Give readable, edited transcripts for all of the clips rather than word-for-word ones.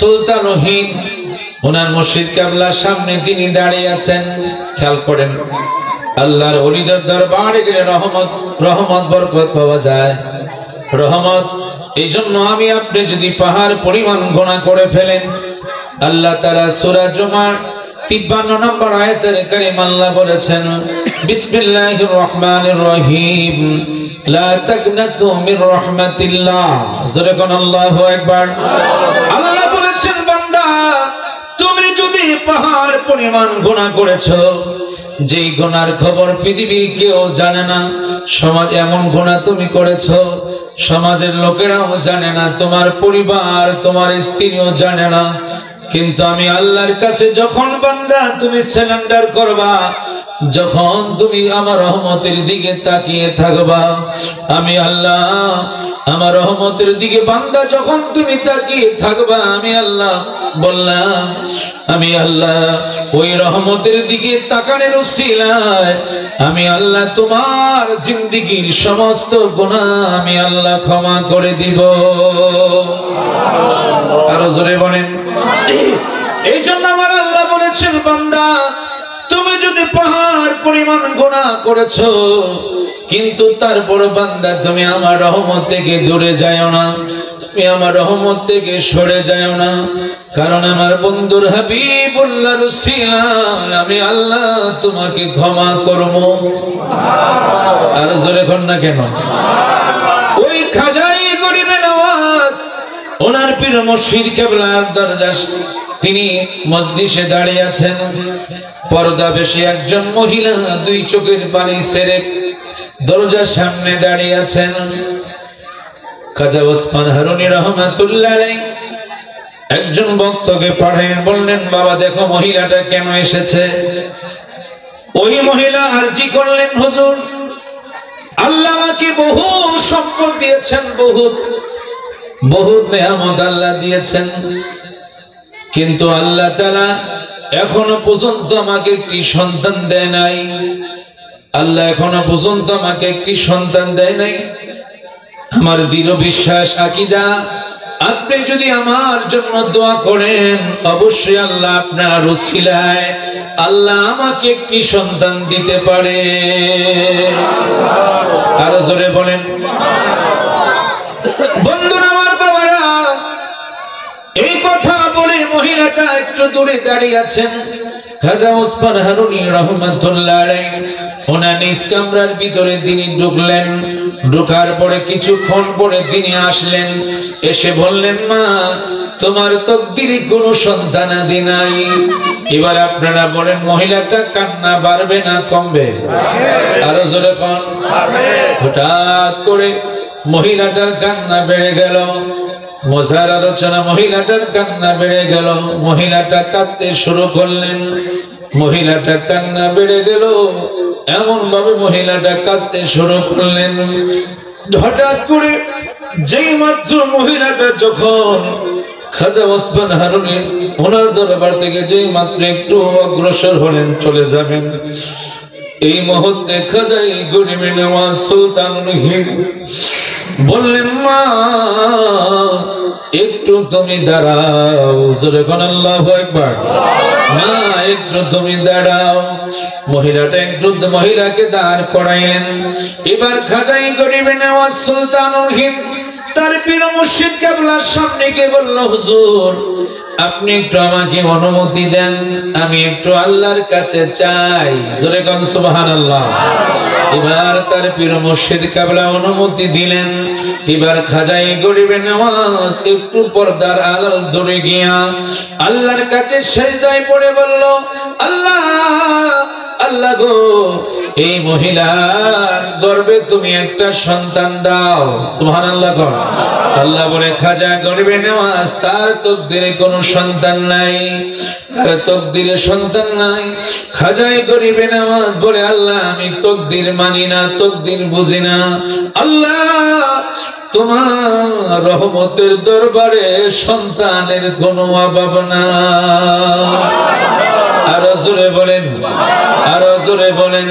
সুলতান হিন্দ ওনার মুর্শিদ কিবলার সামনে তিনি দাঁড়িয়ে আছেন। খেয়াল করেন, আল্লাহর ওলিদের দরবারে গেলে রহমত বরকত পাওয়া যায়। রহমত এই জন্য আমি আপনি যদি পাহাড় পরিমাণ গুনাহ করে ফেলেন, আল্লাহ তাআলা সূরা জুমার 53 নম্বর আয়াতের কারিমা আল্লাহ বলেছেন, বিসমিল্লাহির রহমানির রহিম, লা তাকনাতু মির রাহমাতিল্লাহ। জোরে কোন আল্লাহু আকবার। আল্লাহ বলেছেন, বান্দা তুমি যদি পাহাড় পরিমাণ গুনাহ করেছো, যেই গুনার খবর পৃথিবীর কেউ জানে না, সমাজ এমন গুনাহ তুমি করেছো সমাজের লোকেরাও জানে না, তোমার পরিবার তোমার স্ত্রীও জানে না, কিন্তু আমি আল্লাহর কাছে যখন বান্দা তুমি সারেন্ডার করবা, যখন তুমি আমার রহমতের দিকে তাকিয়ে থাকবা, আমি আল্লাহ আমার রহমতের দিকে বান্দা যখন তুমি তাকিয়ে থাকবা, আমি আল্লাহ বললাম, আমি আল্লাহ ওই রহমতের দিকে তাকানোর উসিলায় আমি আল্লাহ তোমার জিন্দেগীর সমস্ত গুনাহ আমি আল্লাহ ক্ষমা করে দিব। আরো জোরে বলেন। এই জন্য আমার আল্লাহ বলেছেন, বান্দা তুমি যদি পাহাড় পরিমাণ গুনাহ করেছো, কিন্তু তারপর বান্দা তুমি আমার রহমত থেকে দূরে যাও না, তুমি আমার রহমত থেকে সরে যাও না, কারণ আমার বন্ধুর হাবিবুল্লাহর উসিলায় আমি আল্লাহ তোমাকে ক্ষমা করব। আর জোরে কোন না কেন? ওই খাজাই গরিবে নওয়াজ ওনার পীর মুর্শিদ কিবলার দরজা তিনি মজলিসে দাঁড়িয়ে আছেন। পর্দা বেশি একজন মহিলা দুই চোখের পানি ছেড়ে দরজার সামনে দাঁড়িয়ে আছেন। খাজা ওসমান হারুনি রহমাতুল্লাহ আলাইহি একজন ভক্তকে পাঠালেন, বললেন, বাবা দেখো মহিলাটা কেন এসেছে। ওই মহিলা আরজি করলেন, হুজুর আল্লাহ আমাকে বহু সম্পদ দিয়েছেন, বহুত নেয়ামত আল্লাহ দিয়েছেন, কিন্তু আল্লাহ তাআলা এখনো পর্যন্ত আমাকে একটি সন্তান দেয় নাই। আল্লাহ এখনো পর্যন্ত আমাকে একটি সন্তান দেয় নাই। আমার দৃঢ় বিশ্বাস আকীদা, আপনি যদি আমার জন্য দোয়া করেন, অবশ্যই আল্লাহ আপনার উসিলায় আল্লাহ আমাকে একটি সন্তান দিতে পারে। আরো জোরে বলেন। বন্ধুরা আমার, বাবারা, এই কথা বলে মহিলাটা একটু দূরে দাঁড়িয়ে আছেন। খাজা ওসমান হারুনি রহমাতুল্লাহ আলাইহি ওনার নিজ কামরার ভিতরে তিনি ঢুকলেন। ঢোকার পরে কিছুক্ষণ পরে তিনি আসলেন, এসে বললেন, মা তোমার তকদিরে কোনো সন্তানাদি নাই। এবার আপনারা বলেন, মহিলাটা কান্না বাড়বে না কমবে? আরো জোরে কোন? হঠাৎ করে মহিলাটার কান্না বেড়ে গেল। মজার আলোচনা, মহিলাটার কান্না বেড়ে গেল। মহিলাটা কাঁদতে শুরু করলেন। মহিলাটা কান্না বেড়ে গেল, এমন ভাবে মহিলাটা কাঁদতে শুরু করলেন। হঠাৎ করে যেই মাত্র মহিলাটা যখন খাজা ওসমান হারুনি ওনার দরবার থেকে যেই মাত্র একটু অগ্রসর হলেন, চলে যাবেন, এই মুহূর্তে খাজাই গরিবে নওয়াজ সুলতান হিন্দ বললেন, মা একটু তুমি দাঁড়াও। জোরে কোন আল্লাহু আকবার। মা একটু তুমি দাঁড়াও। মহিলাটা একটু মহিলাকে দাঁড় করাইলেন। এবার খাজাই গরিবে নওয়াজ সুলতান হিন্দ তার পীর মুর্শিদ কিবলার সামনে গিয়ে বলল, হুজুর আপনি একটু আমাকে অনুমতি দেন, আমি একটু আল্লাহর কাছে চাই। জোরে কোন সুবহানাল্লাহ। এবার তার পীর মুর্শিদ কিবলা অনুমতি দিলেন। এবার খাজাই গরিবে নওয়াজ একটু পর্দার আড়াল দূরে গিয়া আল্লাহর কাছে সেজদায় পড়ে বলল, আল্লাহ আল্লাহ গো, এই মহিলার গর্ভে তুমি একটা সন্তান দাও। সুবহানাল্লাহ। আল্লাহ বলে, খাজা গরিবে নওয়াজ তার তকদিরে কোনো সন্তান নাই, তার তকদিরে সন্তান নাই। খাজাই গরিবে নওয়াজ বলে, আল্লাহ আমি তকদির মানি না, তকদির বুঝি না। আল্লাহ তোমার রহমতের দরবারে সন্তানের কোনো অভাব না। আরো জোরে বলেন, আরো জোরে বলেন।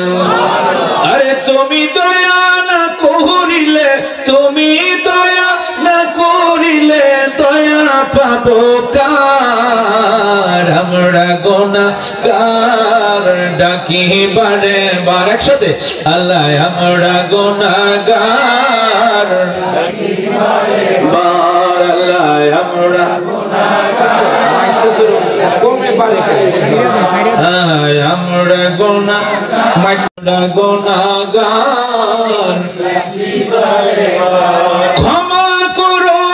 আরে তুমি দয়া না করিলে, তুমি দয়া না করিলে দয়া পাবো কার আমরা গুনাহগার ডাকি বারে বার একসাথে আল্লাহ আমরা গুনাহগার ডাকি বারে বার আল্লাহ আমরা গুনাহগার কমে পারে আমরা গুনাহগার ডাকি বারে ক্ষমা করো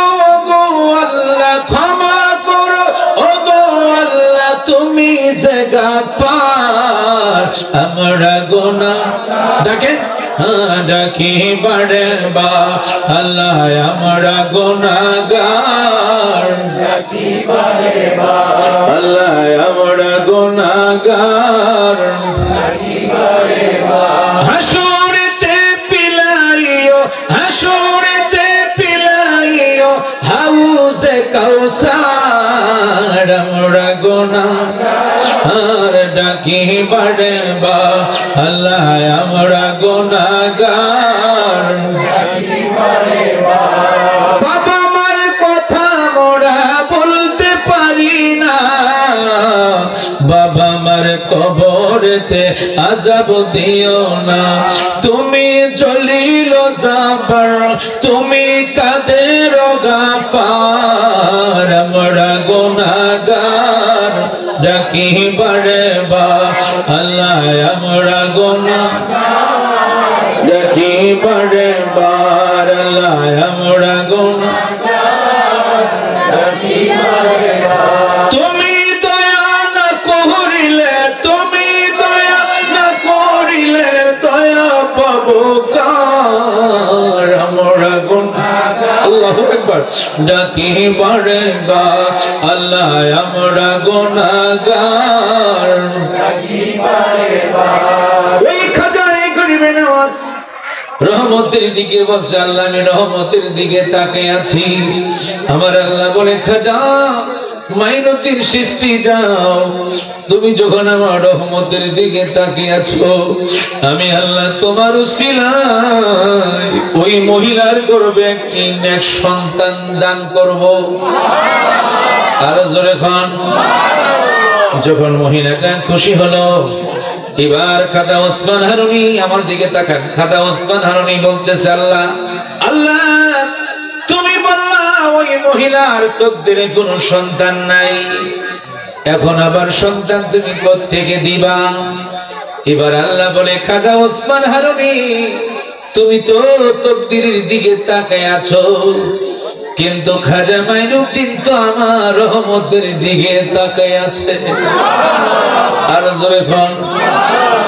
গো আল্লাহ ক্ষমা করো ও গো আল্লাহ তুমি যে গাফফার আমরা গুনাহগার ডাকে ডাকি বারে বার আল্লাহ আমরা গুনাহগার ডাকি বারে বার আল্লাহ আমরা গুনাহগার ডাকি বারে বার হাসুরেতে পিলাইও হাসুরেতে পিলাইও হাউজে কাউসার আমরা গুনাহগার ডাকি বারে বার আল্লাহ আমরা গুনাহগার ডাকি বারে বার বাবা মার কথা মোরা বলতে পারি না বাবা মার কবরেতে আযাব দিও না তুমি জলিল জাবার তুমি কাদের গাফফার আমরা গুনাহগার ডাকি বারে বার আল্লাহ আমরা গুনাহগার ডাকি বারে বার আল্লাহ আমরা গুনাহগার ডাকি বারে বার তুমি দয়া না করিলে তুমি দয়া না করিলে দয়া পাবো কার আমরা গুনাহগার আল্লাহু আকবার ডাকি বারে বার আল্লাহ আমরা গুনাহগার ডাকি বারে বার ওই খাজায়ে গরিবে নওয়াজ রহমতের দিকে বলছে আল্লাহ আমি রহমতের দিকে তাকিয়ে আছি আমার আল্লাহ বলে খাজা মাইনুদ্দিন সৃষ্টি যাও তুমি যখন আমার রহমতের দিকে তাকিয়ে আছো আমি আল্লাহ তোমার উসিলায় ওই মহিলার গর্ভে একটি নেক সন্তান দান করব আর জোরে খান যখন মহিলাটা খুশি হলো এবার খাজা ওসমান হারুনি আমার দিকে তাকান খাজা ওসমান হারুনি বলতেছে আল্লাহ আল্লাহ তুমি বললা ওই মহিলার তকদিরে কোনো সন্তান নাই এখন আবার সন্তান তুমি কোত্থেকে দিবা এবার আল্লাহ বলে খাজা ওসমান হারুনি তুমি তো তকদিরের দিকে তাকায় আছো কিন্তু খাজা মাইনুদ্দিন তো আমার রহমতের দিকে তাকায় আছে আর জোরে ফোন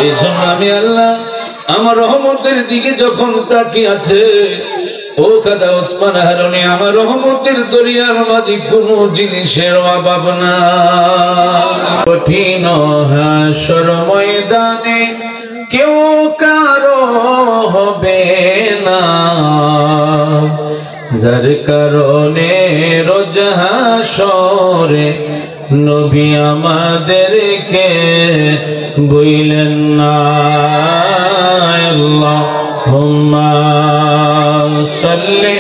এই জন্য আমি আল্লাহ আমার রহমতের দিকে যখন তাকিয়ে আছে ও খাজা ওসমান হারুনি আমার রহমতের দরিয়ার মাঝে কোনো জিনিসের অভাব না কঠিন হাসর ময়দানে কেউ কারো হবে না যার কারণে রোজ হাসরে নবী আমাদেরকে বইলেন না আল্লাহুম্মা সাল্লি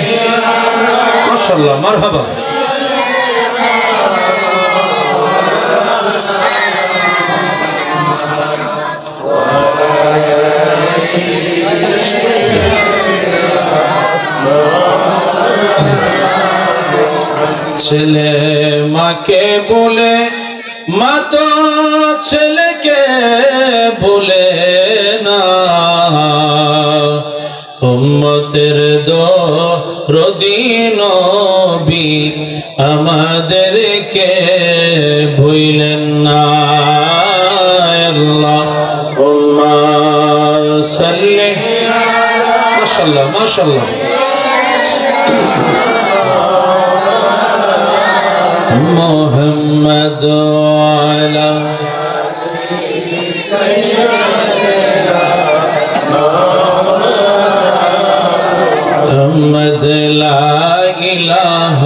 মাশাআল্লাহ মারহাবা ছেলে মাকে বলে মা তো ছেলেকে বলে না উম্মতের দরদি নবী আমাদেরকে ভুলেন না আল্লাহুম্মা সাল্লি মাশাআল্লাহ মাশাআল্লাহ محمد وعلى محمد لا إله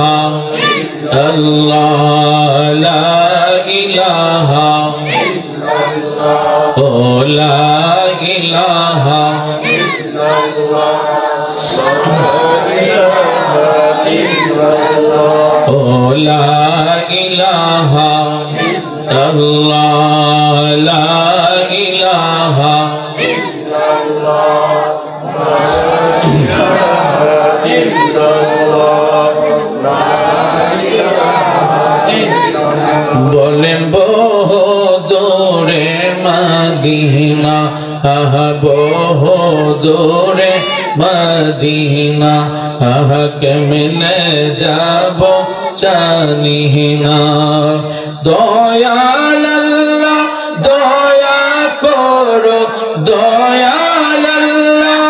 الله لا إله لا إله لا ইল্লাল্লাহ লা ইলাহা ইল্লাল্লাহ বলেন বহুদূরে মদিনা আহা বহুদূরে মদিনা আহা কেমনে যাব জানি না দয়াল আল্লাহ দয়া করো দয়াল আল্লাহ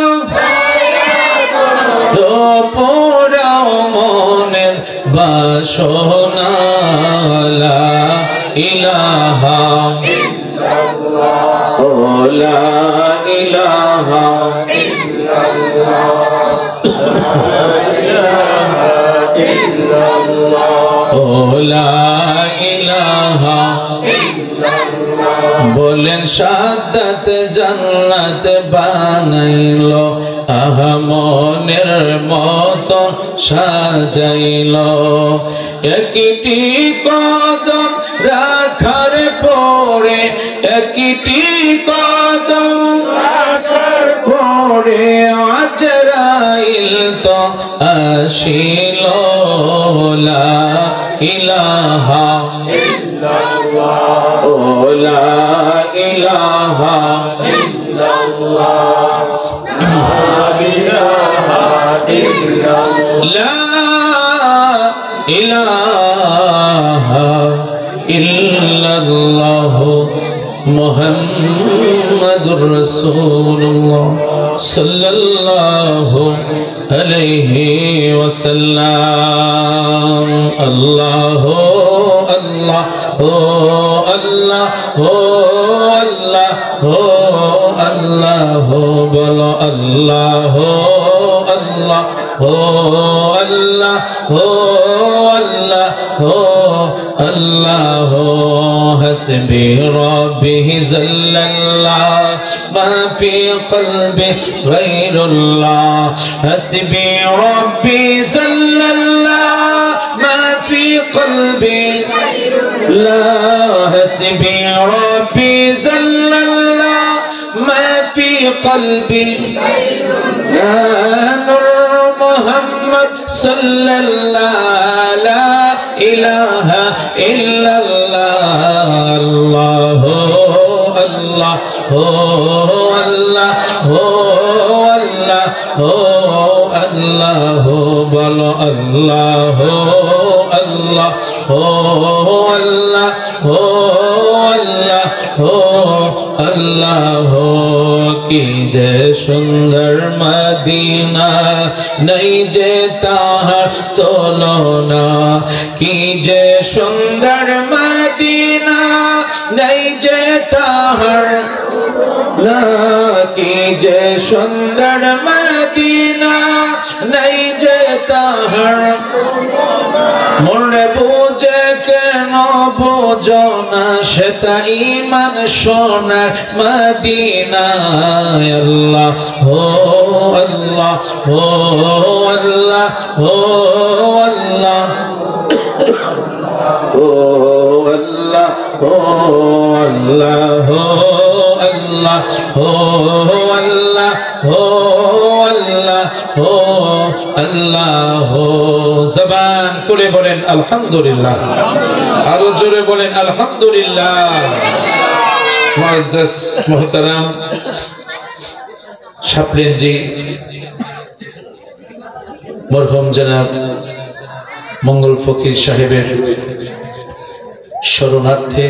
পোড়াও মনের বাসনা লা ইলাহা ইল্লাল্লাহ লা ইলাহা ইল্লাল্লাহ লা ইলাহা বলেন শাহাদাত জান্নাত বানাইলো আহা মনের মতো সাজাইলো একটি কদম রাখার পরে একটি কদম রাখার পরে আজরাইল তো আসিল লা ইলাহা ইল্লাল্লাহ লা ইলাহা ইল্লাল্লাহ লা ইলাহা ইল্লাল্লাহ মুহাম্মাদুর রাসূলুল্লাহ সাল্লাল্লাহু আলাইহি ওয়াসাল্লাম আল্লাহু আল্লাহ ও আল্লাহ ও আল্লাহ ও আল্লাহ বলো আল্লাহ আল্লাহ ও আল্লাহ ও আল্লাহ ও আল্লাহ হাসবি রব্বি জাল্লাল্লাহ মা ফি কলবি গায়রুল্লাহ হাসবি রব্বি জাল্লাল্লাহ মা ফি কলবি গায়রুল্লাহ হাসবি রব্বি জাল্লাল্লাহ মা ফি কলবি গায়রুল্লাহ محمد صلى الله لا إله إلا الله الله الله الله الله الله بلو الله الله الله الله की जय सुंदर मदीना नहीं जे ताहर तुलना की जय सुंदर मदीना नहीं जे ताहर ना की जय सुंदर मदीना नहीं जे ताहर मोरे बुझे केन बुझो ना सेता ईमान सोनार मदीना अल्लाह हो अल्लाह हो अल्लाह हो अल्लाह हो अल्लाह हो अल्लाह हो अल्लाह हो अल्लाह हो अल्लाह हो अल्लाह हो ज़बान खुले बोलें अल्हम्दुलिल्लाह आरो जोरे बोलें अल्हम्दुलिल्लाह मुअज़्ज़ज़ मोहतरम शापलिन जी मरहुम जनाब मंगल फकीर साहेबेर शरणार्थे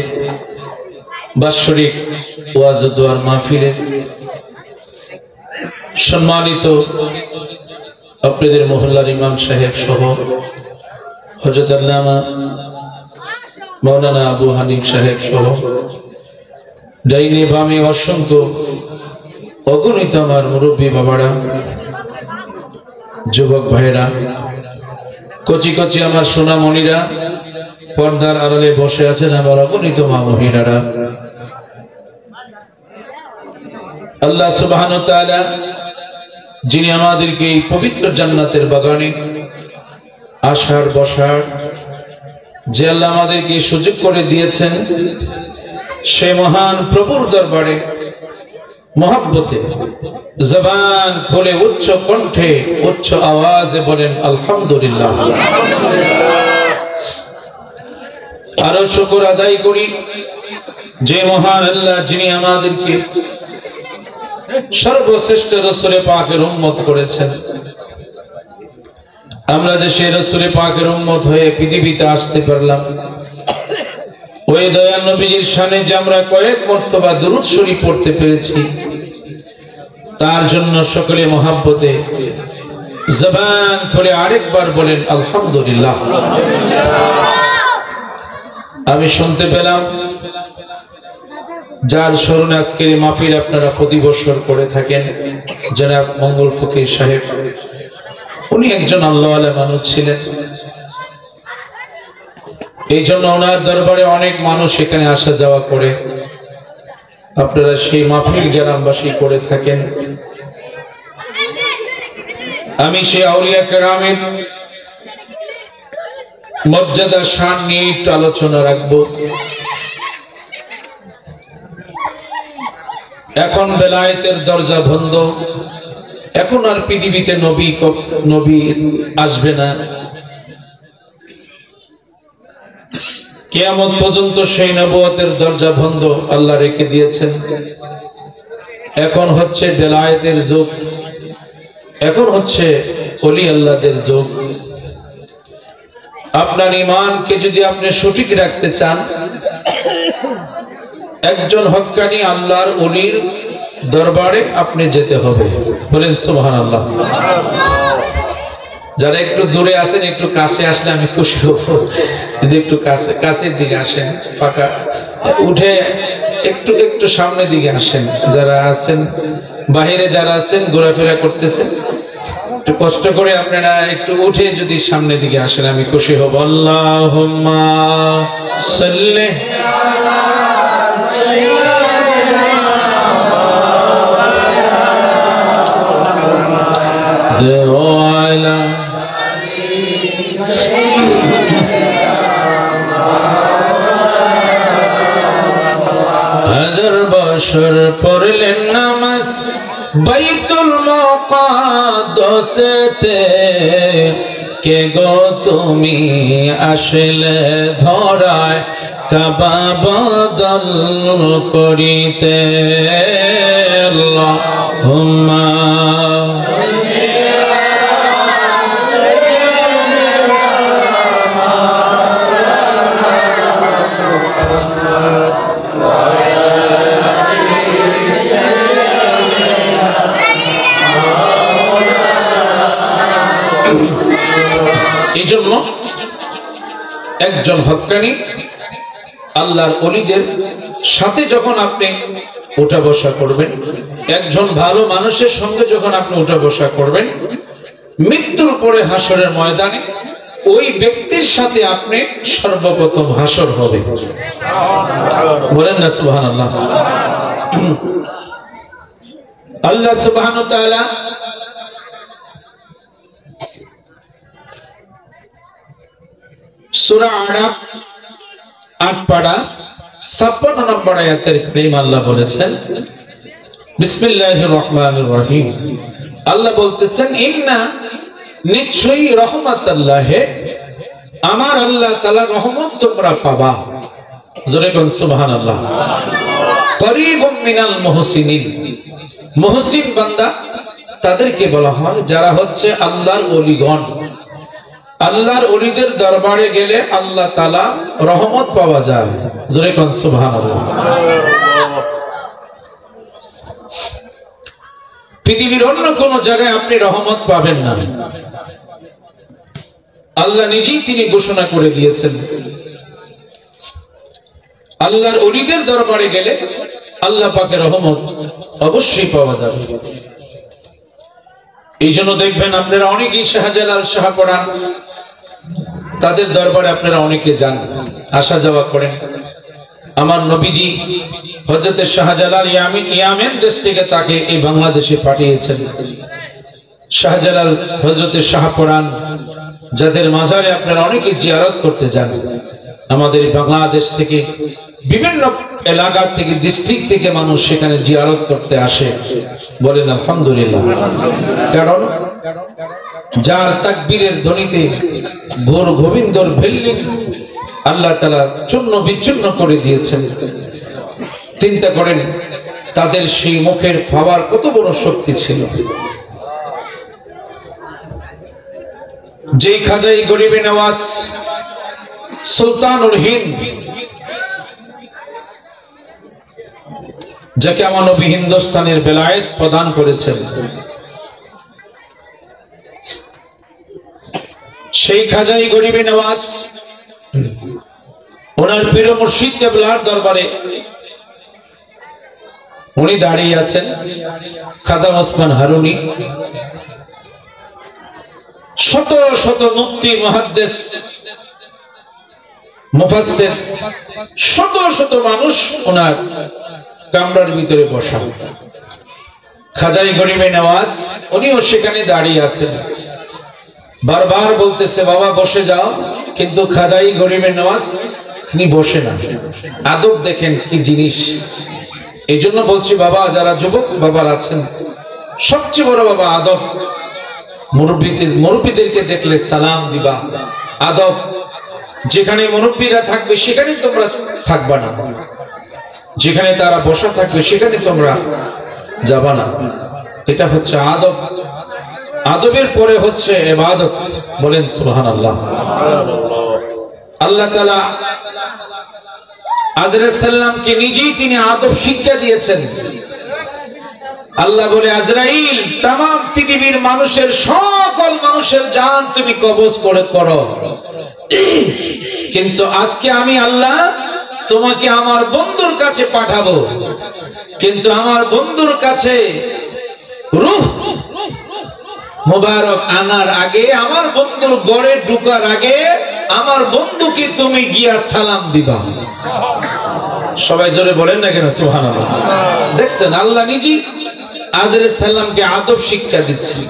बार्षिक ওয়াজ ও দোয়ার মাহফিলের সম্মানিত আপনাদের মহল্লার ইমাম সাহেব সহ হযরত আল্লামা মাওলানা আবু হানিফ সাহেব সহ ডাইনে বামে অসংখ্য অগণিত আমার মুরব্বী বাবারা যুবক ভাইরা কচি কচি আমার সোনামণিরা পর্দার আড়ালে বসে আছেন আমার অগণিত মা মহিলারা আল্লাহ সুবহানাহু ওয়া তাআলা যিনি আমাদেরকে এই পবিত্র জান্নাতের বাগানে আসার বসার যে আল্লাহ আমাদেরকে সুযোগ করে দিয়েছেন সে মহান প্রভুর দরবারে মহব্বতে জবান খুলে উচ্চ কণ্ঠে উচ্চ আওয়াজে বলেন আলহামদুলিল্লাহ। আরো শুকর আদায় করি যে মহান আল্লাহ যিনি আমাদেরকে সর্বশ্রেষ্ঠ রাসূল পাকের উম্মত করেছেন। আমরা যে সেই রাসূল পাকের উম্মত হয়ে পৃথিবীতে আসতে পারলাম, ওই দয়াল নবীজির শানে যে আমরা কয়েক মর্তবা দুরূদ শরীফ পড়তে পেরেছি, তার জন্য সকলে মহব্বতে জবান খুলে আরেকবার বলেন আলহামদুলিল্লাহ। আমি শুনতে পেলাম যার স্মরণে আজকের এই মাহফিল আপনারা প্রতি বছর করে থাকেন, জনাব মঙ্গল ফকির সাহেব, উনি একজন আল্লাহওয়ালা মানুষ ছিলেন। এই জন্য ওনার দরবারে অনেক মানুষ এখানে আসা যাওয়া করে। আপনারা সেই মাহফিল গ্রামবাসী করে থাকেন। আমি সেই আউলিয়া কেরামের মর্যাদা শান নিয়ে একটু আলোচনা রাখবো। এখন বেলায়েতের দরজা বন্ধ, এখন আর পৃথিবীতে নবী আসবে না। কিয়ামত পর্যন্ত সেই নবুয়তের দরজা বন্ধ আল্লাহ রেখে দিয়েছেন। এখন হচ্ছে বেলায়েতের যুগ, এখন হচ্ছে ওলি আল্লাহদের যুগ। আপনার ঈমানকে যদি আপনি সঠিক রাখতে চান, একজন হক্কানি আল্লাহর ওলির দরবারে আপনি যেতে হবে। বলেন সুবহানাল্লাহ। যারা একটু দূরে আছেন একটু কাছে আসলে আমি খুশি হব। যদি একটু কাছের দিকে আসেন, ফাঁকা উঠে একটু একটু সামনের দিকে আসেন। যারা আছেন বাহিরে, যারা আছেন ঘোরাফেরা করতেছেন, একটু কষ্ট করে আপনারা একটু উঠে যদি সামনের দিকে আসেন আমি খুশি হব। আল্লাহুম্মা সাল্লি আলা হাজার বছর পড়লেন নামাজ বাইতুল মুকাদ্দাসেতে, কে গো তুমি আসলে ধরায় কাবা বদল করিতে। আল্লাহুম্মা এই জন্য একজন হক্কানি আল্লাহর ওলিদের সাথে যখন আপনি উঠা বসা করবেন, একজন ভালো মানুষের সঙ্গে যখন আপনি উঠা বসা করবেন, মৃত্যুর পরে হাসরের ময়দানে ওই ব্যক্তির সাথে আপনি সর্বপ্রথম হাসর হবে। বলেন না সুবহানাল্লাহ। আল্লাহ সুবহানাহু ওয়া তাআলা সূরা আরাফ ৮ পারা ৫৬ নম্বর আয়াতের কারীম আল্লাহ বলেছেন, বিসমিল্লাহির রহমানির রহিম। আল্লাহ বলতেছেন, ইন্না নিশ্চয়ই রহমাতুল্লাহে, আমার আল্লাহ তাআলার রহমত তোমরা পাবা। জোরে কোন সুবহানাল্লাহ। করিবুম মিনাল মুহসিনিন, মুহসিন বান্দা তাদেরকে বলা হয় যারা হচ্ছে আল্লাহর ওলিগণ। আল্লাহর ওলিদের দরবারে গেলে আল্লাহ তাআলা রহমত পাওয়া যায়। জোরে কোন সুবহানাল্লাহ। পৃথিবীর অন্য কোন জায়গায় আপনি রহমত পাবেন না। আল্লাহ নিজেই তিনি ঘোষণা করে দিয়েছেন, আল্লাহর ওলিদের দরবারে গেলে আল্লাহ পাকের রহমত অবশ্যই পাওয়া যাবে। এই জন্য দেখবেন আপনারা অনেকেই শাহজালাল শাহপরাণ তাদের দরবারে আপনারা অনেকে যান, আসা যাওয়া করেন। আমার নবীজি হযরত শাহজালাল ইয়ামেন দেশ থেকে তাকে এই বাংলাদেশে পাঠিয়েছেন। শাহজালাল হযরত শাহপরাণ যাদের মাজারে আপনারা অনেকে জিয়ারত করতে যান, আমাদের বাংলাদেশ থেকে বিভিন্ন এলাকা থেকে ডিস্ট্রিক্ট থেকে মানুষ সেখানে জিয়ারত করতে আসে। বলেন আলহামদুলিল্লাহ। কারণ যার তাকবীরের ধ্বনিতে ঘোর গোবিন্দর ভেল্লিন আল্লাহ তাআলা চূর্ণ বিচূর্ণ করে দিয়েছেন। চিন্তা করেন তাদের সেই মুখের পাওয়ার কত বড় শক্তি ছিল। যেই খাজাই গরিবে নওয়াজ সুলতানুল হিন্দ, যাকে আমার নবী হিন্দুস্তানের বেলায়েত প্রদান করেছেন, সেই খাজাই গরিবে নওয়াজ ওনার পীর মুর্শিদ কেবলার দরবারে উনি দাঁড়িয়ে আছেন। খাজা ওসমান হারুনি শত শত মুফতি মুহাদ্দিস মুফাসসির শত শত মানুষ ওনার কামরার ভিতরে বসা। খাজাই গরিবে নওয়াজ উনিও সেখানে দাঁড়িয়ে আছেন। বারবার বলতেছে বাবা বসে যাও, কিন্তু খাজাই গরিবে নওয়াজ তিনি বসে না। আদব দেখেন কি জিনিস। এই জন্য বলছি বাবা, যারা যুবক বাবার আছেন, সবচেয়ে বড় বাবা আদব। মুরব্বীদেরকে দেখলে সালাম দিবা, আদব। যেখানে মুরব্বীরা থাকবে সেখানে তোমরা থাকবা না, যেখানে তারা বসা থাকবে সেখানে তোমরা যাবা না। এটা হচ্ছে আদব। আদবের পরে হচ্ছে ইবাদত। বলেন সুবহানাল্লাহ। আল্লাহ তাআলা আদম সাল্লামকে নিজেই তিনি আদব শিক্ষা দিয়েছেন। আল্লাহ বলে, আজরাইল तमाम পৃথিবীর মানুষের সকল মানুষের জান তুমি কবজ করে করো, কিন্তু আজকে আমি আল্লাহ তোমাকে আমার বন্ধুর কাছে পাঠাবো। কিন্তু আমার বন্ধুর কাছে রূহ মুবারক আনার আগে, আমার বন্ধুর ঘরে ঢোকার আগে আমার বন্ধুকে তুমি গিয়া সালাম দিবা। সবাই জোরে বলেন না কেন সুবহানাল্লাহ। দেখছেন আল্লাহ নিজেই আদম সাল্লামকে আদব শিক্ষা দিচ্ছে।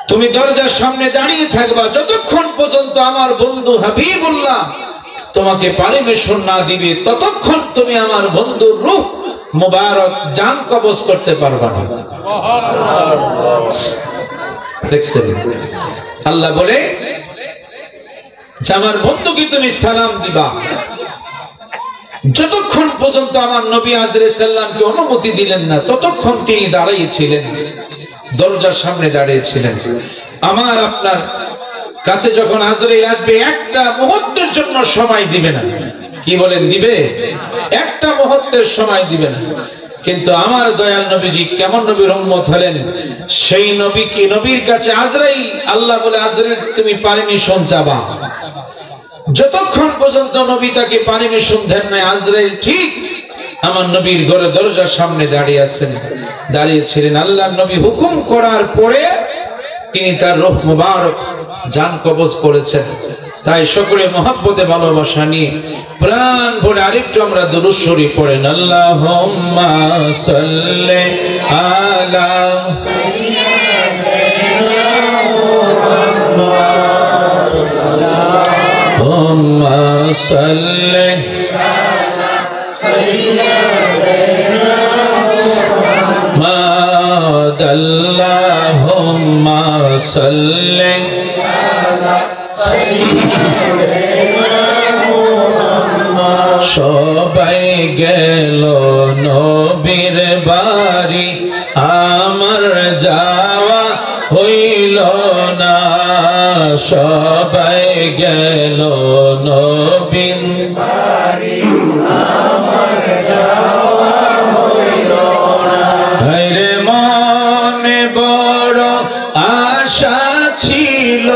তুমি দরজার সামনে দাঁড়িয়ে থাকবা যতক্ষণ পর্যন্ত আমার বন্ধু হাবিবুল্লাহ তোমাকে পারমিশন না দিবে, ততক্ষণ তুমি আমার বন্ধুর রূহ মুবারক জান কবজ করতে পারবা না। দেখছেন আল্লাহ বলে যে আমার বন্ধুকে তুমি সালাম দিবা। যতক্ষণ পর্যন্ত আমার নবী আজরাইল সাল্লামকে অনুমতি দিলেন না, ততক্ষণ তিনি দাঁড়িয়েছিলেন, দরজার সামনে দাঁড়িয়েছিলেন। আমার আপনার কাছে যখন আজরাইল আসবে, একটা মুহূর্তের জন্য সময় দিবে না। কি বলেন, দিবে? একটা মুহূর্তের সময় দিবে না। কিন্তু আমার দয়াল নবীজি কেমন নবীর উম্মত হলেন, সেই নবী কি নবীর কাছে আজরাইল, আল্লাহ বলে আজরাইল তুমি পারমিশন চাবা। যতক্ষণ পর্যন্ত নবী তাকে পারমিশন দেন নাই, আজরাইল ঠিক আমার নবীর ঘরে দরজার সামনে দাঁড়িয়েছিলেন। আল্লাহ নবী হুকুম করার পরে তিনি তার রূহ মুবারক জান কবজ করেছেন। তাই সকলে মহব্বতে ভালোবাসা নিয়ে প্রাণ ভরে আরেকটু আমরা দুরূদ শরীফ পড়েন। আল্লাহুম্মা সাল্লি আলা আল্লাহুম্মা সাল্লি আলা সাইয়্যিদিনা মুহাম্মাদ। আল্লাহুম্মা সাল্লি আলা সাইয়্যিদিনা মুহাম্মাদ। সবাই গেল নবীর বাড়ি, আমার যাওয়া হইল না। সবাই গেল নবীর বাড়ি, আমার যাওয়া হইল না। হায়রে মনে বড় আশা ছিল,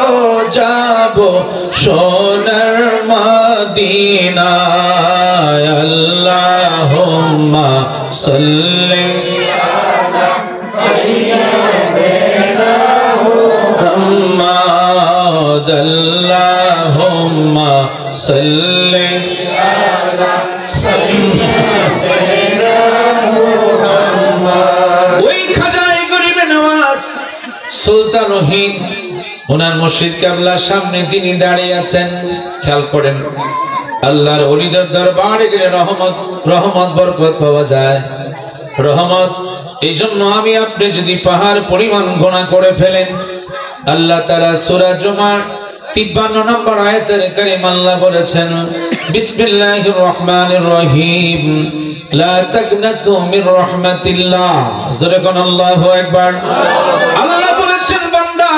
যাব সোনার মদিনায়। আল্লাহুম্মা সাল্লি আলা সাইয়্যিদিনা মুহাম্মাদ। আল্লাহুম্মা সাল্লি আলা সাইয়্যিদিনা মুহাম্মাদ। ওই খাজায়ে গরিবে নওয়াজ সুলতানুল হিন্দ ওনার মুর্শিদ কিবলার সামনে তিনি দাঁড়িয়ে আছেন। খেয়াল করেন, আল্লাহর ওলিদের দরবারে গেলে রহমত বরকত পাওয়া যায়। রহমত এই জন্য আমি আপনি যদি পাহাড় পরিমাণ গুনাহ করে ফেলেন, আল্লাহ তাআলা সূরা জুমার 53 নম্বর আয়াতের কারিমা আল্লাহ বলেছেন, বিসমিল্লাহির রহমানির রহিম, লা তাকনাতু মির রাহমাতিল্লাহ। জোরে কোন আল্লাহু আকবার। আল্লাহ বলেছেন, বান্দা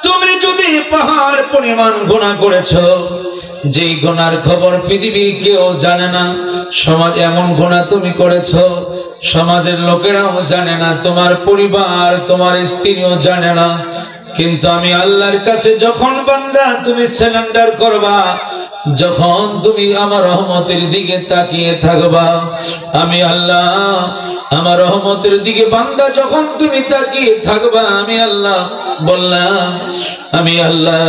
তুমি যদি পাহাড় পরিমাণ গুনাহ করেছো, যেই গুনার খবর পৃথিবীর কেউ জানে না, সমাজ এমন গুনাহ তুমি করেছো সমাজের লোকেরাও জানে না, তোমার পরিবার তোমার স্ত্রীও জানে না, কিন্তু আমি আল্লাহর কাছে যখন বান্দা তুমি সারেন্ডার করবা, যখন তুমি আমার রহমতের দিকে তাকিয়ে থাকবা, আমি আল্লাহ আমার রহমতের দিকে বান্দা যখন তুমি তাকিয়ে থাকবা, আমি আল্লাহ বললাম, আমি আল্লাহ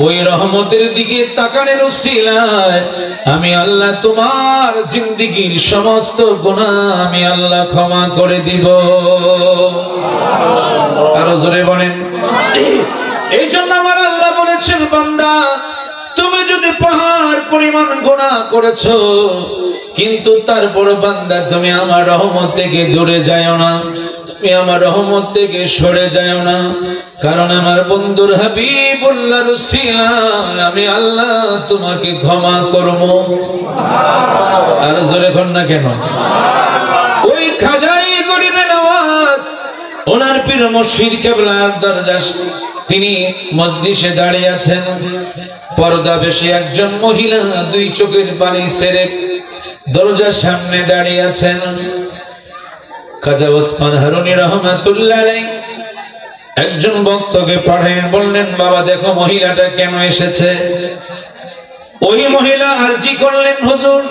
ওই রহমতের দিকে তাকানোর উসিলায় আমি আল্লাহ তোমার জিন্দেগীর সমস্ত গুনাহ আমি আল্লাহ ক্ষমা করে দিব। আরো জোরে বলেন। এই জন্য আমার আল্লাহ বলেছেন, বান্দা তুমি যদি পাহাড় পরিমাণ গুনাহ করেছো, কিন্তু তারপর বান্দা তুমি আমার রহমত থেকে দূরে যাও না, তুমি আমার রহমত থেকে সরে যাও না, কারণ আমার বন্ধুর হাবিবুল্লাহর উসিলায় আমি আল্লাহ তোমাকে ক্ষমা করব। আর জোরে কোন না কেন? ওই খাজাই গরিবে নওয়াজ ওনার পীর মুর্শিদ কিবলার দরজা, তিনি মজলিসে দাঁড়িয়ে আছেন। পর্দা বেশি একজন মহিলা দুই চোখের পানি ছেড়ে দরজার সামনে দাঁড়িয়ে আছেন। খাজা ওসমান হারুনি রহমাতুল্লাহ আলাইহি একজন ভক্তকে পাঠালেন, বললেন, বাবা দেখো মহিলাটা কেন এসেছে। ওই মহিলা আরজি করলেন, হুজুর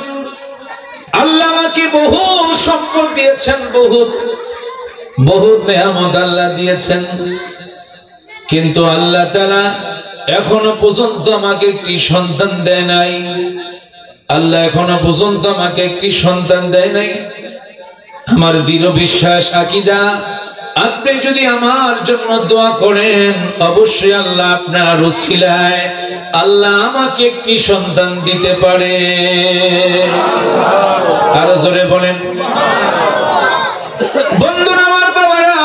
আল্লাহ আমাকে বহু সম্পদ দিয়েছেন, বহুত নেয়ামত আল্লাহ দিয়েছেন, কিন্তু আল্লাহ তাআলা এখনো পর্যন্ত আমাকে একটি সন্তান দেয় নাই। আল্লাহ এখনো পর্যন্ত আমাকে একটি সন্তান দেয় নাই। আমার দৃঢ় বিশ্বাস আকীদা, আপনি যদি আমার জন্য দোয়া করেন, অবশ্যই আল্লাহ আপনার উসিলায় আল্লাহ আমাকে একটি সন্তান দিতে পারে। আরো জোরে বলেন। বন্ধুরা আমার, বাবারা,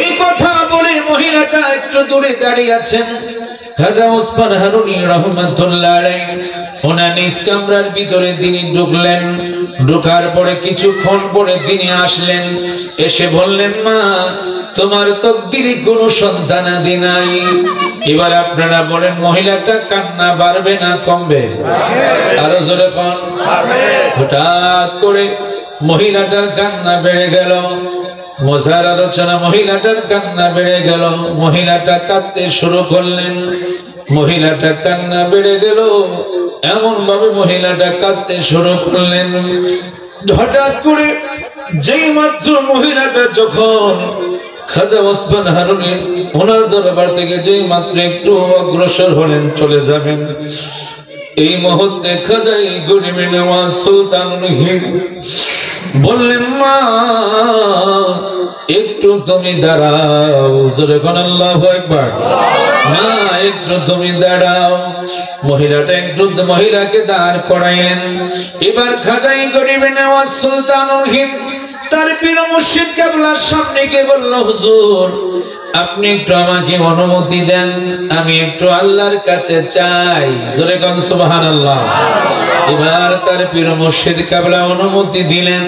এই কথা বলে মহিলাটা একটু দূরে দাঁড়িয়ে আছেন। খাজা ওসমান হারুনি রহমাতুল্লাহ আলাইহি ওনার নিজ কামরার ভিতরে তিনি ঢুকলেন। ঢোকার পরে কিছুক্ষণ পরে তিনি আসলেন, এসে বললেন, মা তোমার তকদিরে কোনো সন্তানাদি নাই। এবার আপনারা বলেন, মহিলাটা কান্না বাড়বে না কমবে? আরো জোরে কোন? হঠাৎ করে মহিলাটার কান্না বেড়ে গেল। মজার আলোচনা, মহিলাটার কান্না বেড়ে গেল। মহিলাটা কাঁদতে শুরু করলেন। মহিলাটা কান্না বেড়ে গেল, এমন ভাবে মহিলাটা কাঁদতে শুরু করলেন। হঠাৎ করে যেই মাত্র মহিলাটা যখন খাজা ওসমান হারুনি ওনার দরবার থেকে যেই মাত্র একটু অগ্রসর হলেন, চলে যাবেন, এই মুহূর্তে খাজাই গরিবে নওয়াজ সুলতানুল হিন্দ বললেন, মা একটু তুমি দাঁড়াও। জোরে কোন আল্লাহু আকবার। মা একটু তুমি দাঁড়াও। মহিলাটা একটু মহিলাকে দাঁড় করাইলেন। এবার খাজাই গরিবে নওয়াজ সুলতানুল হিন্দ তার পীর মুর্শিদ কিবলার সামনে গিয়ে বলল, হুজুর আপনি একটু আমাকে অনুমতি দেন, আমি একটু আল্লাহর কাছে চাই। জোরে কোন সুবহানাল্লাহ। এবার তার পীর মুর্শিদ কিবলা অনুমতি দিলেন।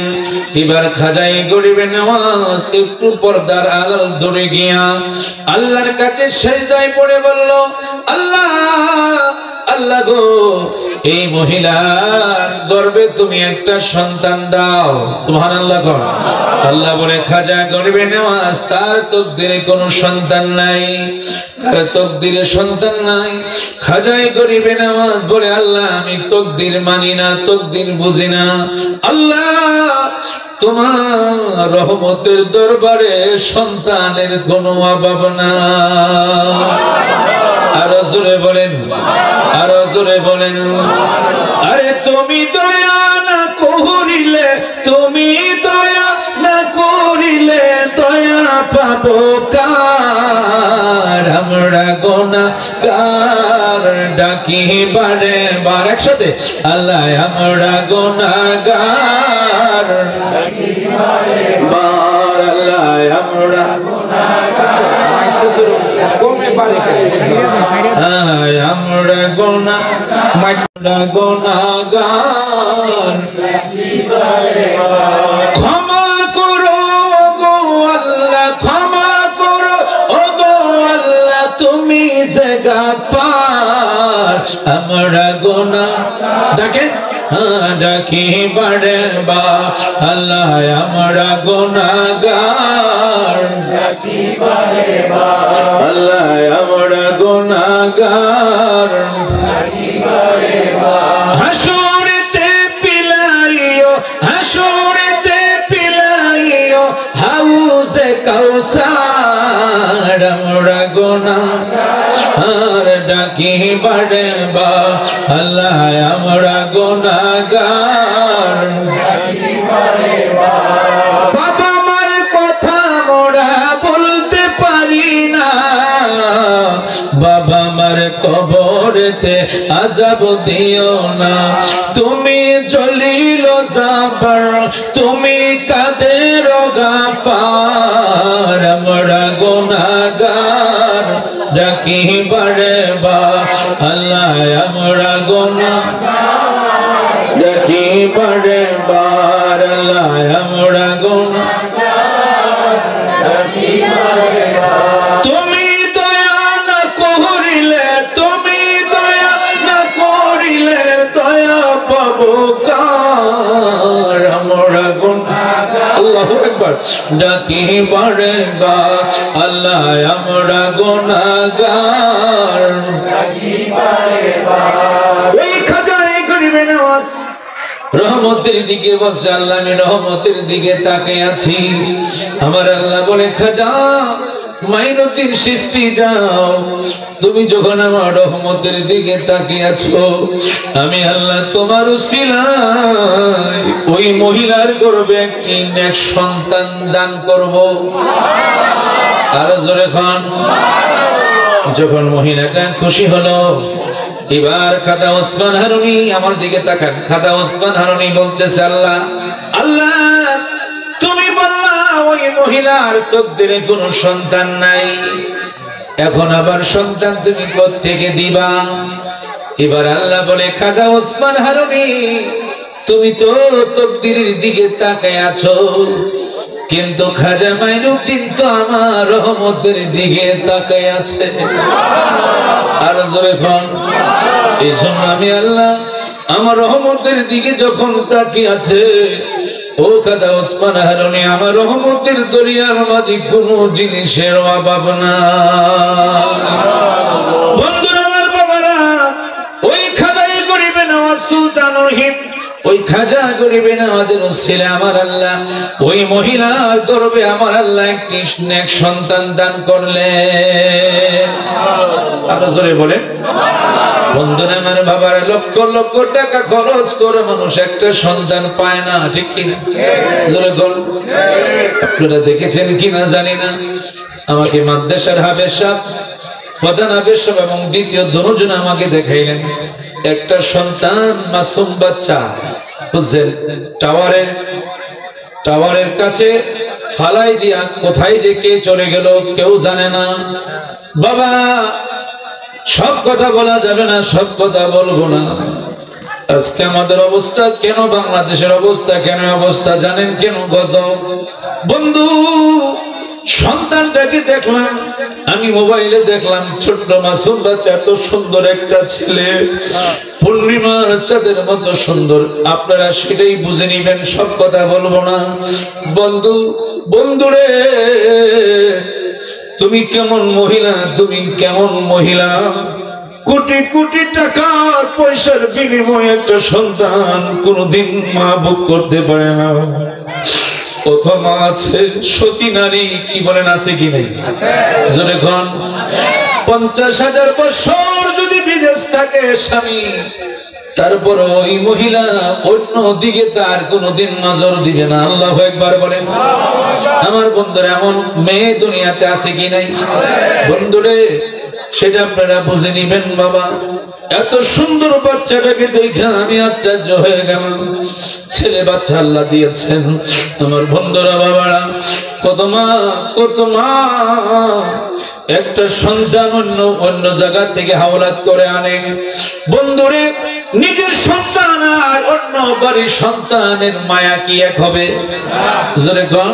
এবার খাজাই গরিবে নওয়াজ একটু পর্দার আড়াল দূরে গিয়া আল্লাহর কাছে সেজদায় পড়ে বলল, আল্লাহ আল্লাহ গো, এই মহিলার গর্ভে তুমি একটা সন্তান দাও। সুবহানাল্লাহ। আল্লাহ বলে, খাজা গরিবে নওয়াজ তার তকদিরে কোনো সন্তান নাই, তার তকদিরে সন্তান নাই। খাজাই গরিবে নওয়াজ বলে, আল্লাহ আমি তকদির মানি না, তকদির বুঝি না। আল্লাহ তোমার রহমতের দরবারে সন্তানের কোনো অভাব না। আরো জোরে বলেন, আরো জোরে বলেন। আরে তুমি দয়া না করিলে, তুমি দয়া না করিলে দয়া পাবো কার? আমরা গুনাহগার ডাকি বারে বার একসাথে আল্লাহ আমরা গুনাহগার ডাকি বারে বার আল্লাহ আমরা গুনাহগার কমে পারে আমরা গুনাহগার ডাকি বারে বার ক্ষমা করো গো আল্লাহ ক্ষমা করো ও গো আল্লাহ তুমি জগৎপার আমরা গুনাহগার ডাকেন ডাকি বারে বার আল্লাহ আমরা গুনাহগার ডাকি বারে বার আল্লাহ আমরা গুনাহগার ডাকি বারে বার হাসরেতে পিলাইও হাসরেতে পিলাইও হাউজে কাউসার আমরা গুনাহগার ডাকি বারে বার আল্লাহ আমরা গুনাহগার ডাকি বারে বার বাবা মার কথা মোরা বলতে পারি না বাবা মার কবরেতে আযাব দিও না তুমি জলিল জাবার তুমি কাদের গাফার আমরা গুনাহগার ডাকি বারে বার আল্লাহ আমরা গুনাহগার ডাকি বারে বার আল্লাহ আমরা গুনাহগার ডাকি বারে বার তুমি দয়া না করিলে তুমি দয়া না করিলে দয়া পাবো কার আমরা গুনাহগার আল্লাহু আকবার ডাকি বারে বার আল্লাহ আমরা গুনাহগার ডাকি বারে বার এই খাজায়ে গরিবে নওয়াজ রহমতের দিকে বলছে আল্লাহ আমি রহমতের দিকে তাকিয়ে আছি আমার আল্লাহ বলে খাজা মাইনুদ্দিন সৃষ্টি যাও তুমি যখন আমার রহমতের দিকে তাকিয়ে আছো আমি আল্লাহ তোমার উসিলায় ওই মহিলার গর্ভে একটি নেক সন্তান দান করব আর জোরে খান যখন মহিলাটা খুশি হলো এবার খাজা ওসমান হারুনি আমার দিকে তাকান খাজা ওসমান হারুনি বলতেছে আল্লাহ আল্লাহ তুমি বললা ওই মহিলার তকদিরে কোনো সন্তান নাই এখন আবার সন্তান তুমি কোত্থেকে দিবা এবার আল্লাহ বলে খাজা ওসমান হারুনি তুমি তো তকদিরের দিকে তাকায় আছো কিন্তু খাজা মাইনুদ্দিন তো আমার রহমতের দিকে তাকায় আছে আর জোরে ফোন এই জন্য আমি আল্লাহ আমার রহমতের দিকে যখন তাকিয়ে আছে ও খাজা ওসমান হারুনি আমার রহমতের দরিয়ার মাঝে কোনো জিনিসের অভাব না বন্ধুরা আমার বাবারা ওই খাজাই গরিবে নওয়াজ সুলতানুল হিন্দ ওই খাজা গরিবে নওয়াজের ছেলে আমার আল্লাহ ওই মহিলার গর্ভে আমার আল্লাহ একটি নেক সন্তান দান করলেন আরো জোরে বলেন বন্ধুরা আমার বাবারা লক্ষ লক্ষ টাকা খরচ করে মানুষ একটা সন্তান পায় না ঠিক কিনা জোরে বল আপনারা দেখেছেন কিনা জানি না আমাকে মাদ্রাসার হাফেজ সাহেব প্রধান হাফেজ সাহেব এবং দ্বিতীয় দুজন আমাকে দেখাইলেন একটা সন্তান মাসুম বাচ্চা বুঝছেন টাওয়ারের কাছে ফালাই দিয়া কোথায় যে কে চলে গেল কেউ জানে না বাবা সব কথা বলা যাবে না সব কথা বলবো না আজকে আমাদের অবস্থা কেন বাংলাদেশের অবস্থা কেন অবস্থা জানেন কেন গজব বন্ধু সন্তানটাকে দেখলাম আমি মোবাইলে দেখলাম ছোট্ট মাসুম বাচ্চা এত সুন্দর একটা ছেলে পূর্ণিমার চাঁদের মতো সুন্দর আপনারা সেটাই বুঝে নিবেন সব কথা বলবো না বন্ধুরে তুমি কেমন মহিলা তুমি কেমন মহিলা কোটি কোটি টাকার পয়সার বিনিময়ে একটা সন্তান কোনদিন মা ভোগ করতে পারে না অথবা আছে সতী নারী কি বলেন আছে কি নেই জোরে কোন 50,000 বছর যদি বিদেশ থাকে থাকে স্বামী, তারপর ওই মহিলা অন্য দিকে তার কোনোদিন নজর দিবে না। আল্লাহু আকবার বলেন। আমার বন্ধুরা, এমন মেয়ে দুনিয়াতে আছে কি নাই? বন্ধুরে, সেটা আপনারা বুঝে নিবেন। বাবা, এত সুন্দর বাচ্চাটাকে দেখে আমি আশ্চর্য হয়ে গেলাম। ছেলে বাচ্চা আল্লাহ দিয়েছেন। আমার বন্ধুরা, বাবারা, কত মা একটা সন্তান অন্য জায়গা থেকে হাওলাত করে আনে। বন্ধুরে, নিজের সন্তান আর অন্য বাড়ির সন্তানের মায়া কি এক হবে? জোরে কোন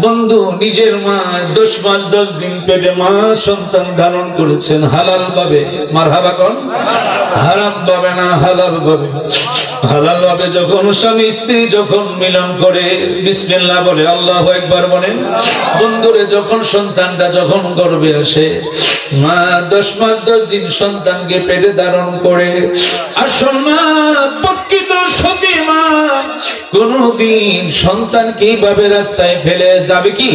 বন্ধু, নিজের মা 10 মাস 10 দিন পেটে মা সন্তান ধারণ করেছেন হালাল ভাবে। মারহাবা কোন? হারাম ভাবে না, হালাল ভাবে। হালাল ভাবে যখন স্বামী স্ত্রী যখন মিলন করে বিসমিল্লাহ বলে, আল্লাহু আকবার বলেন। বন্ধুরে, যখন সন্তানটা যখন গর্ভে আসে, মা 10 মাস 10 দিন সন্তানকে পেটে ধারণ করে। আসল মা, প্রকৃত সতী মা কোনদিন সন্তানকে এইভাবে রাস্তায় ফেলে যাবে কি?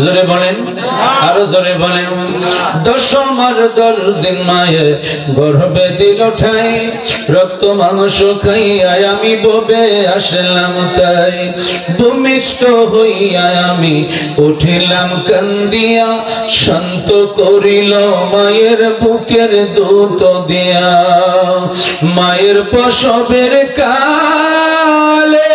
জোরে বলেন, আরো জোরে বলেন। 10 মাস 10 দিন মায়ের গর্ভে দিল ঠাই, রক্ত মাংস খাইয়া আমি ববে আসলাম তাই, ভূমিষ্ঠ হইয়া আমি উঠিলাম কান্দিয়া, শান্ত করিল মায়ের বুকের দুধ দিয়া। মায়ের প্রসবের কালে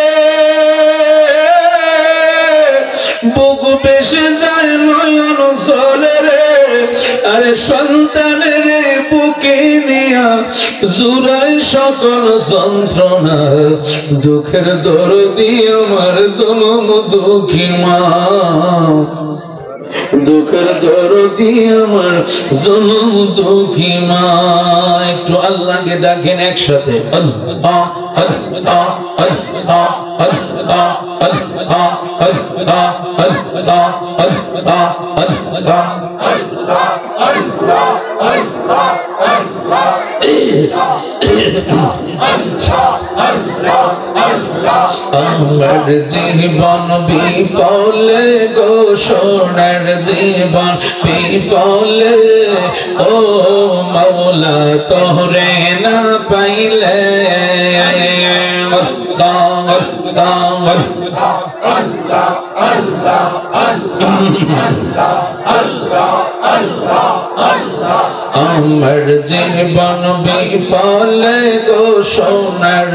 বুক বেশে যায় নয়ন জলে রে, আরে সন্তানের বুকে নিয়া জুড়াই সকল যন্ত্রণা, দুঃখের দরদি আমার জনম দুঃখী মা, দুঃখের দরদি আমার জনম দুঃখী মা। একটু আল্লাহকে ডাকেন একসাথে, আল্লাহ আল্লাহ আল্লাহ আল্লাহ আল্লাহ আল্লাহ আল্লাহ আল্লাহ আল্লাহ আমার জীবন বিপলে গো, সোনার জীবন বিপলে, ও মাওলা তোরে না পাইলে, আমার জীবন বিপলে গো, সোনার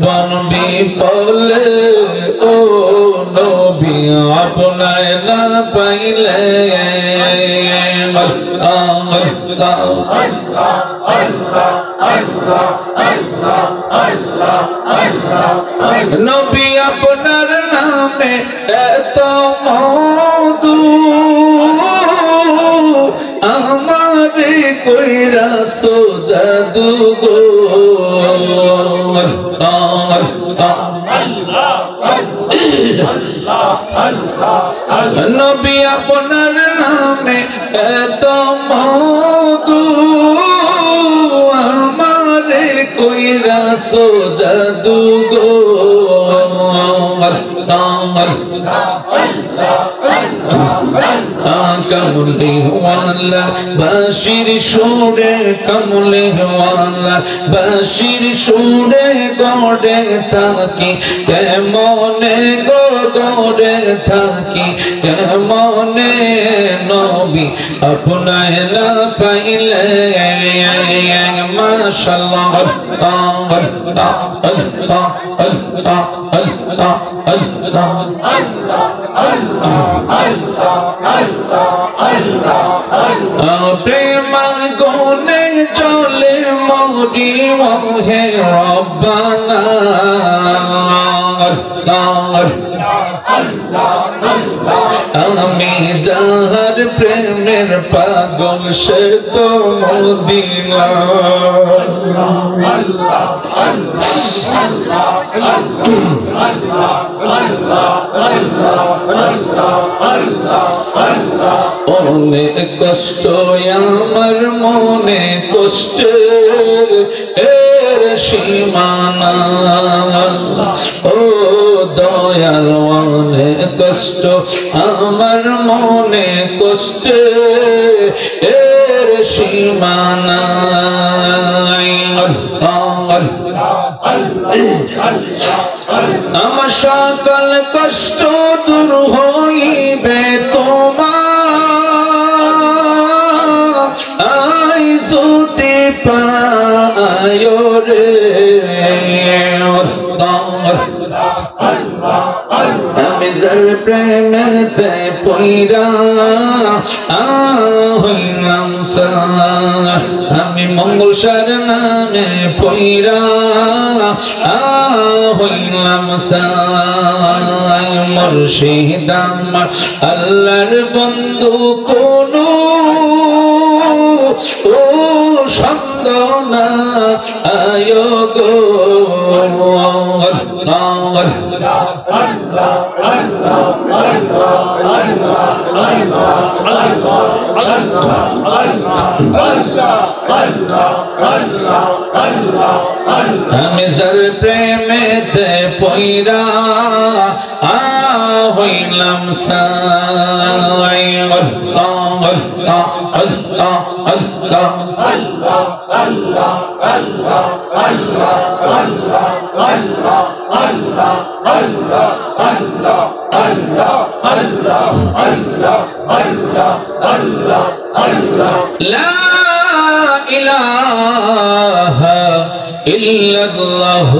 বন বিপলে, ও নবী আপনায় না পাইলে, নবী আপনার নামে এত মধু, আমারে কইরা জাদু গো, নবী আপনার নামে এত মধু, আমারে কইরা জাদু গো, কমলে ওয়ালা বাশির সুরে, কমলে ওয়ালা বাশির সুরে গড়ে থাকি, কেমনে গো গড়ে থাকি, কেমনে নবী আপনায় না পাইলে, মাশাআল্লাহ আল্লাহ আল্লাহ আল্লাহ আল্লাহ আল্লাহ প্রেম গুনে চলে মরি হে রব্বানা, আমি যাহার প্রেমের পাগল সে তো মদিনা, অনেক কষ্ট আমার মনে, কষ্টের এর সীমানা, ও দয়াল অনেক কষ্ট আমার মনে, কষ্টে এর সীমানা, আমার সকল কষ্ট দূর হইবে তোমার আই যদি পায় রে আমি যার প্রেমেতে পইরা হইলাম আমি মঙ্গল সার নামে পইরা হইলাম মুর্শিদ আমার আল্লাহর বন্ধু কোন ও সন্দনা আয় গো আমি যার প্রেমেতে পইরা হইলাম সাই আল্লাহ আল্লাহ আল্লাহ আল্লাহ আল্লাহ আল্লাহ আল্লাহ আল্লাহ আল্লাহ আল্লাহ আল্লাহ আল্লাহ আল্লাহ আল্লাহ আল্লাহ আল্লাহ আল্লাহ আল্লাহ আল্লাহ লা ইলাহা ইল্লাল্লাহ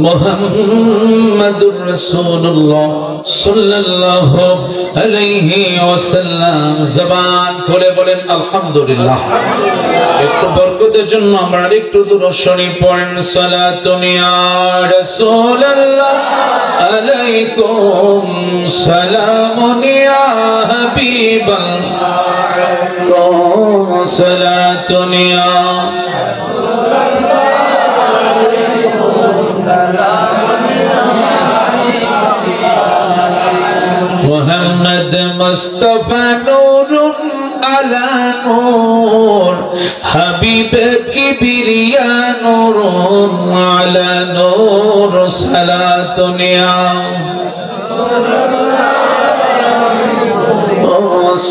মুহাম্মাদুর রাসূলুল্লাহ সাল্লাল্লাহু আলাইহি ওয়াসাল্লাম জবান খুলে বলেন আলহামদুলিল্লাহ। একটু বরকতের জন্য আমরা একটু দুরূদ শরীফ পড়েন সালাতুন ইয়া রাসূলুল্লাহ আলাইকুম সালামুন ইয়া হাবিবাল্লাহ সালাতুন ইয়া محمد مصطفى نور على نور حبيب كبريا نور على نور صلاة يا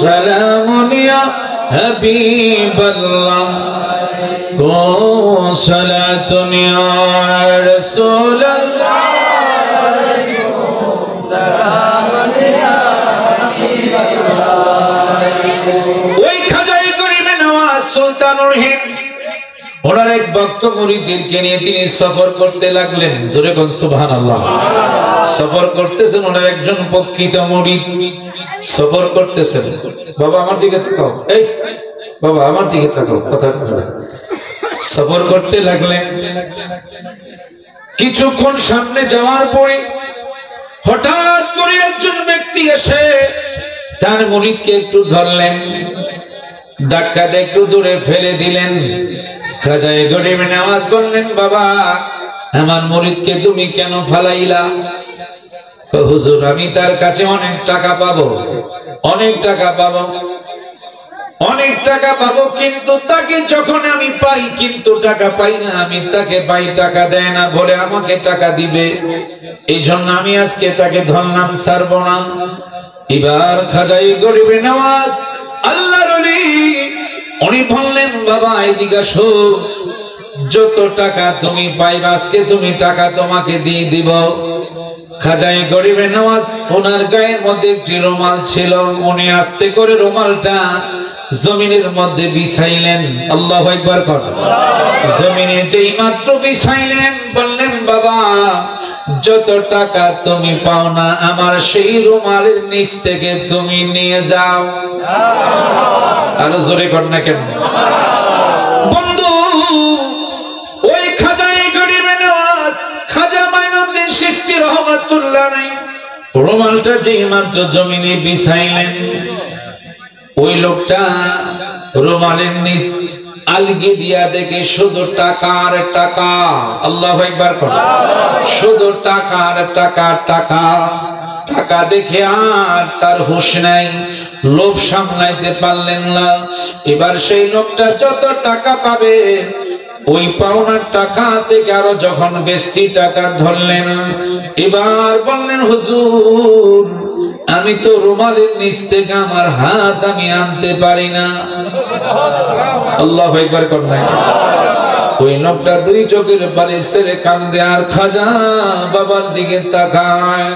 سلام يا حبيب الله صلاة يا رسول الله ওই খাজাই গরিবে নওয়াজ সুলতানুর হিন্দ ওনার এক ভক্ত মুরিদদেরকে নিয়ে তিনি সফর করতে লাগলেন। জোরে বল সুবহানাল্লাহ। সফর করতেছেন ওনার একজন প্রকৃত মুরিদ সফর করতেছেন। বাবা আমার দিকে তাকাও, এই বাবা আমার দিকে তাকাও, কথা বলো। সফর করতে লাগলেন। কিছুক্ষণ সামনে যাওয়ার পরে হঠাৎ করে একজন ব্যক্তি এসে তার মুরিদকে একটু ধরলেন, ধাক্কা দিয়ে একটু দূরে ফেলে দিলেন। খাজায়ে গরিব নওয়াজ বললেন, বাবা আমার মুরিদকে তুমি কেন ফালাইলা? হুজুর আমি তার কাছে অনেক টাকা পাবো, অনেক টাকা পাবো, অনেক টাকা পাবো, কিন্তু তাকে যখন আমি পাই কিন্তু টাকা পাই না, আমি তাকে পাই টাকা দেয় না, বলে আমাকে টাকা দিবে, এই জন্য আমি আজকে তাকে ধরলাম, ছাড়বো না। এবার খাজায়ে গরিব নওয়াজ আল্লাহর ওলি উনি বললেন, বাবা এদিকে আসো, যত টাকা তুমি পাইবা আজকে তুমি টাকা তোমাকে দিয়ে দিব। খাজায়ে গরিব নওয়াজ ওনার গায়ের মধ্যে একটি রুমাল ছিল, উনি আস্তে করে রুমালটা জমিনের মধ্যে বিছাইলেন। আল্লাহু আকবার কর। জমিনে যেই মাত্র বিছাইলেন বললেন, বাবা যত টাকা তুমি পাও না আমার সেই রুমালের নিচ থেকে তুমি নিয়ে যাও। আরো জোরে কর না কেন বন্ধু? ওই খাজায়ে গরিব নওয়াজ খাজা মাইনুদ্দিন চিশতি রহমাতুল্লাহ আলাইহি রুমালটা যেই মাত্র জমিনে বিছাইলেন, ওই লোকটা রুমালের নিচ আলগি দিয়া দেখে শুধু টাকার টাকা। আল্লাহু আকবার কর। শুধু টাকার টাকা, টাকা টাকা দেখে আর তার হুঁশ নাই, লোভ সামলাইতে পারলেন না। এবার সেই লোকটা যত টাকা পাবে ওই পাওনার টাকা থেকে আরো যখন বেশি টাকা ধরলেন, এবার বললেন, হুজুর আমি তো রুমালের নিচ থেকে আমার হাত আমি আনতে পারি না। আল্লাহু আকবার কর। ওই লোকটা দুই চোখের পানি ছেড়ে কান্দে আর খাজা বাবার দিকে তাকায়।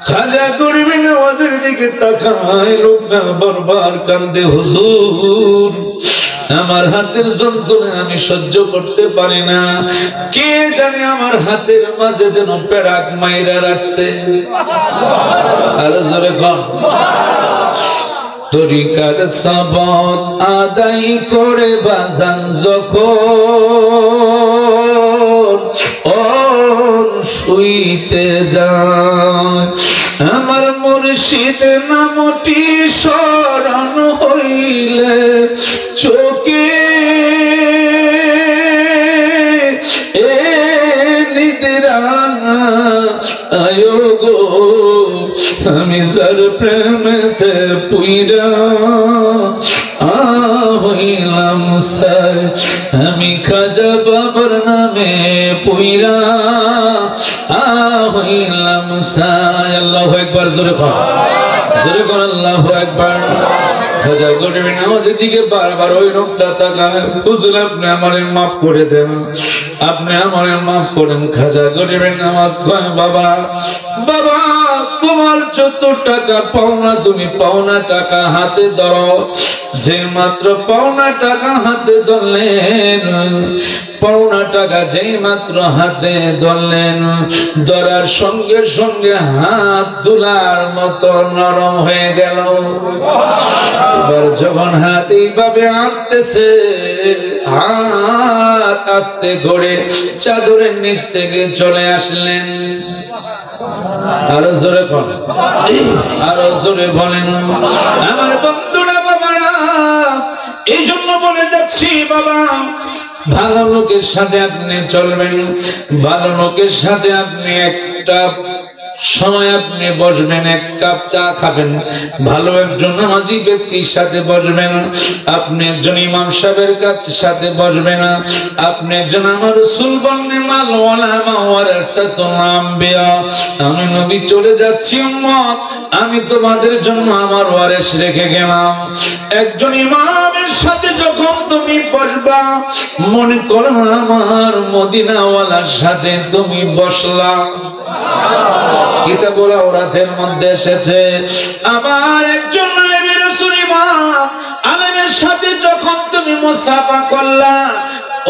খাজা গরিবের নওয়াজের দিকে তাকায়, লোকটা বারবার কান্দে, হুজুর আমার হাতের যন্ত্রণা আমি সহ্য করতে পারি না, কে জানে আমার হাতের মাঝে যেন পেরাক মাইরা রাখছে। আর জোরে কর। তরিকার সাবত আদায় করে বাজান যখন শুইতে যায়, আমার মুর্শিদ নামটি স্মরণ হইলে চোখে নিদ্রা আয়ো গো, আমি যার প্রেমেতে পুইরা হইলাম স্যার, আমি খাজা বাবার নামে পুইরা হইলাম স্যার। আল্লাহু আকবার, জোরে কর, জোরে কর, আল্লাহু আকবার। খাজা গরিবের নামাজের দিকে বারবার ওই লোকটা তাকায়, হুজুর আপনি আমারে মাফ করে দেন, আপনি আমারে মাফ করেন। খাজা গরিবের নামাজ কয়, বাবা বাবা তোমার ৭৪ টাকা পাওনা, তুমি পাওনা টাকা হাতে ধরো। যে মাত্র পাওনা টাকা হাতে ধরলেন, পাওনা টাকা যেই মাত্র হাতে ধরলেন, ধরার সঙ্গে সঙ্গে হাত তুলার মতো নরম হয়ে গেল। এবার যখন হাত এইভাবে আঁকতেছে, হাত আস্তে করে চাদরের নিচ থেকে চলে আসলেন। আরো জোরে বলেন, আরো জোরে বলেন। আমার বন্ধুরা বাবারা, এই জন্য বলে যাচ্ছি বাবা, ভালো লোকের সাথে আপনি চলবেন, ভালো লোকের সাথে আপনি একটা সময় আপনি বসবেন, এক কাপ চা খাবেন, ভালো একজন নামাজি ব্যক্তির সাথে বসবেন, আপনি একজন ইমাম সাহেবের কাছে সাথে বসবেন, আপনি একজন আমার রাসূল বলেন আল উলামা ওয়ারাসাতুল আম্বিয়া, আমি নবী চলে যাচ্ছি উম্মত, আমি তোমাদের জন্য আমার ওয়ারিস রেখে গেলাম। একজন ইমামের সাথে যখন তুমি বসবা, মনে করো আমার মদিনাওয়ালার সাথে তুমি বসলা। কিতাবুল আওরাতের মধ্যে এসেছে, আমার একজন নবী রাসূল ইমাম আলেমের সাথে যখন তুমি মুসাফা করলা,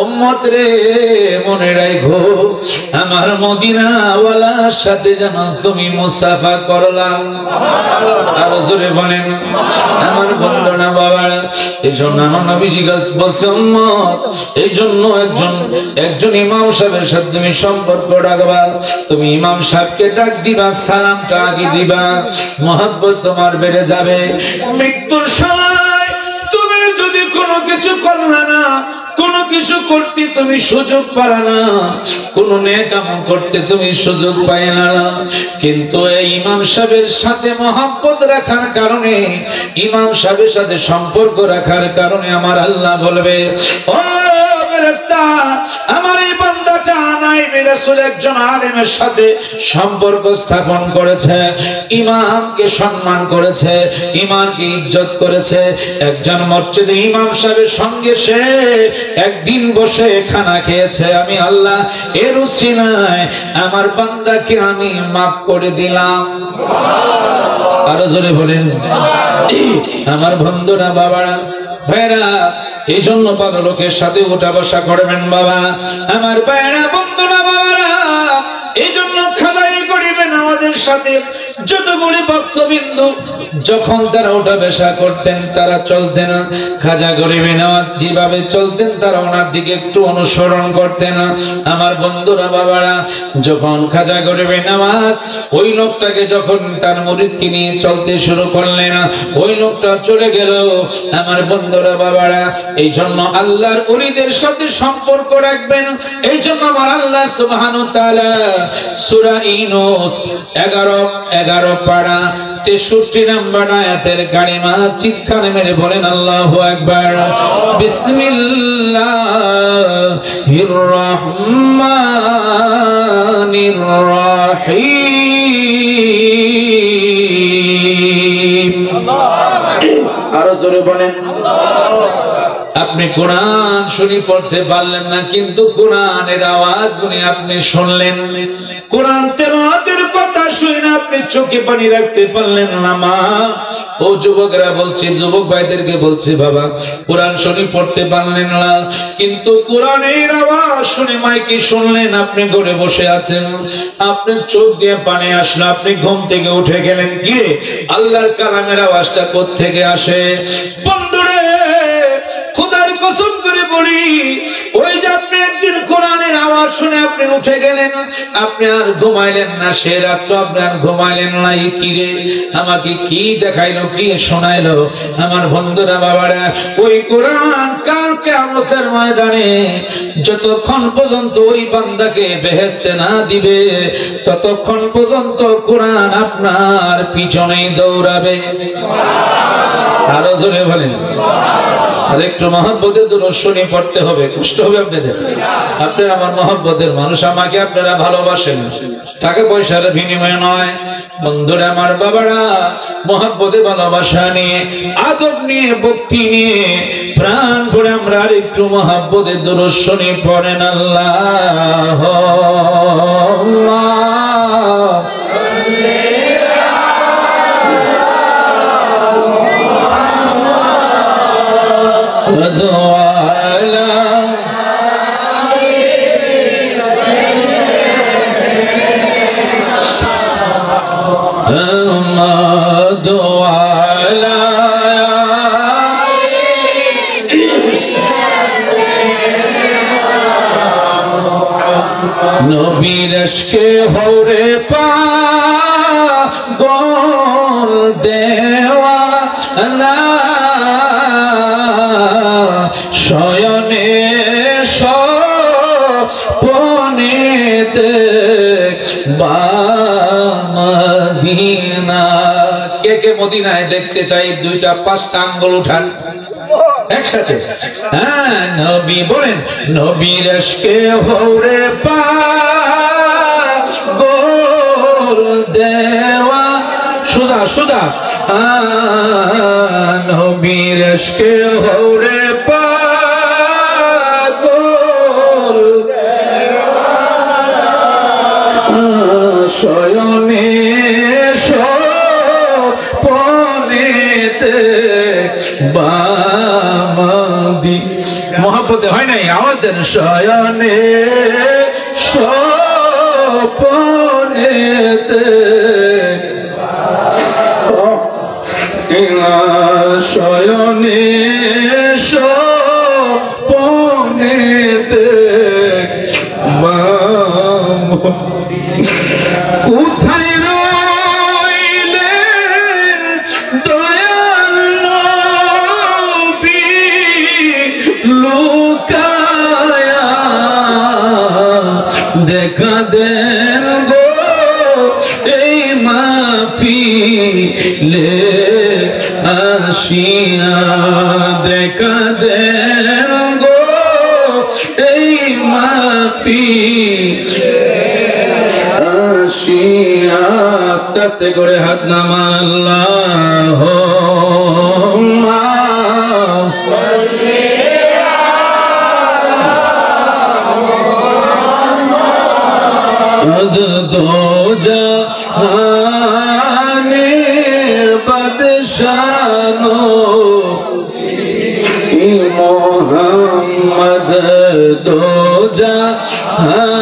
উম্মত রে মনে রাখো আমার মদিনাওয়ালার সাথে যেন তুমি মুসাফা করলা। আর জোরে বলেন আমার বন্ধুরা বাবারা, এই জন্য আমার নবীজি বলছে উম্মত, এই জন্য একজন ইমাম সাহেবের সাথে তুমি সম্পর্ক রাখবা, তুমি ইমাম সাহেবকে ডাক দিবা, সালামটা আগে দিবা, মহব্বত তোমার বেড়ে যাবে। মৃত্যুর সময় তুমি যদি কোনো কিছু করলা না, কোনো কিছু করতে তুমি সুযোগ পালা না, কোনো নেক আমল করতে তুমি সুযোগ পাইলা না, কিন্তু এই ইমাম সাহেবের সাথে মহব্বত রাখার কারণে, ইমাম সাহেবের সাথে সম্পর্ক রাখার কারণে আমার আল্লাহ বলবে, ও ফেরেশতা, আমার এই বান্দাটা নাইবে রাসূল একজন আলেমের সাথে সম্পর্ক স্থাপন করেছে, ইমামকে সম্মান করেছে, ইমামকে ইজ্জত করেছে, একজন মসজিদে ইমাম সাহেবের সঙ্গে সে একদিন বসে খানা খেয়েছে, আমি আল্লাহ এর উসিলায় আমার বান্দাকে আমি মাফ করে দিলাম। আরো জোরে বলেন আমার বন্ধুরা বাবারা ভাইরা, এই জন্য ভালো লোকের সাথে উঠা বসা করবেন বাবা। আমার ভাইরা বন্ধুরা বাবারা, এই জন্য খালাই করিবেন আমাদের সাথে যতগুলি ভক্তবিন্দু যখন তারা উঠা বসা করতেন, তারা চলতেন খাজা গরিবে নওয়াজ যেভাবে চলতেন, তারা ওনার দিকে একটু অনুসরণ করতেন। আমার বন্ধুরা বাবারা, যখন খাজা গরিবে নওয়াজ ওই লোকটাকে যখন তার মুরিদকে নিয়ে চলতে শুরু করলেন, ওই লোকটা চলে গেল। আমার বন্ধুরা বাবারা, এই জন্য আল্লাহর ওলিদের সাথে সম্পর্ক রাখবেন। এই জন্য আমার আল্লাহ সুবহানাহু ওয়া তাআলা সূরা ইউনূস 11 পারা 63 নম্বর আয়াতের কালিমা চিৎকার মেরে বলেন আল্লাহু আকবার। বিসমিল্লাহির রহমানির রহিম। আরো জোরে বলেন। আপনি কোরআন শরীফ পড়তে পারলেন না, কিন্তু কোরআনের আওয়াজগুলি আপনি শুনলেন। কোরআন তেলাওয়াতের কথা শুনে আপনি চোখে পানি রাখতে পারলেন না। মা ও যুবকরা বলছি, যুবক ভাইদেরকে বলছি, বাবা কোরআন শরীফ পড়তে পারলেন না, কিন্তু কোরআনের আওয়াজ শুনে মাইকে শুনলেন। আপনি ঘরে বসে আছেন, আপনার চোখ দিয়ে পানি আসলো, আপনি ঘুম থেকে উঠে গেলেন। কি আল্লাহর কালামের আওয়াজটা কোত্থেকে আসে? বন্ধুরে খোদার কসম করে বলি, ওই যে আপনি একদিন কোরআনের আওয়াজ শুনে আপনি উঠে গেলেন, আপনি আর ঘুমাইলেন না, সে রাত্র আপনি আর ঘুমাইলেন না। কি রে, আমাকে কি দেখাইলো, কি শোনাইলো? আমার বন্ধুরা, বাবারা, ওই কোরআন কাল কিয়ামতের ময়দানে যতক্ষণ পর্যন্ত ওই বান্দাকে বেহেশতে না দিবে, ততক্ষণ পর্যন্ত কোরআন আপনার পিছনেই দৌড়াবে। আরো জোরে বলেন। আর একটু মহব্বতের দুরূদ শরীফ পড়তে হবে, কষ্ট হবে আপনাদের। আপনারা আমার মহব্বতের মানুষ, আমাকে আপনারা ভালোবাসেন, টাকা পয়সার বিনিময়ে নয়। বন্ধুরা আমার, বাবারা, মহব্বতে ভালোবাসা নিয়ে, আদব নিয়ে, ভক্তি নিয়ে প্রাণ ভরে আমরা আর একটু মহব্বতের দুরূদ শরীফ পড়েন। আল্লাহুম্মা নবীর ইশকে হরে পাগল দেওয়ানা, শয়নে স্বপনেতে মদিনা। কে কে মদিনায় দেখতে চাই? দুইটা পাঁচটা আঙ্গুল উঠান একসাথে। হ্যাঁ, নবী বলেন, নবীর ইশকে হরে পাগল দেওয়া। সুজা সুজা। নবীর ইশকে হরে পাগল শয়নে স্বপনেতে মহব্বতে হয় নাই, আওয়াজ দেন। শয়নে স্বপনেতে, শয়নে স্বপনেতে কোথায় রইলেন দয়াল নবী লুকায়া? দেখা দেন গো এই মাহফিলে আসিয়া, দেখা দেন গো এই মাহফিলে আসিয়া। আস্তে আস্তে করে হাত নামা। আল্লাহুম্মা সাল্লি আলা জাহানের বাদশাহ মুহাম্মদ দো জাহান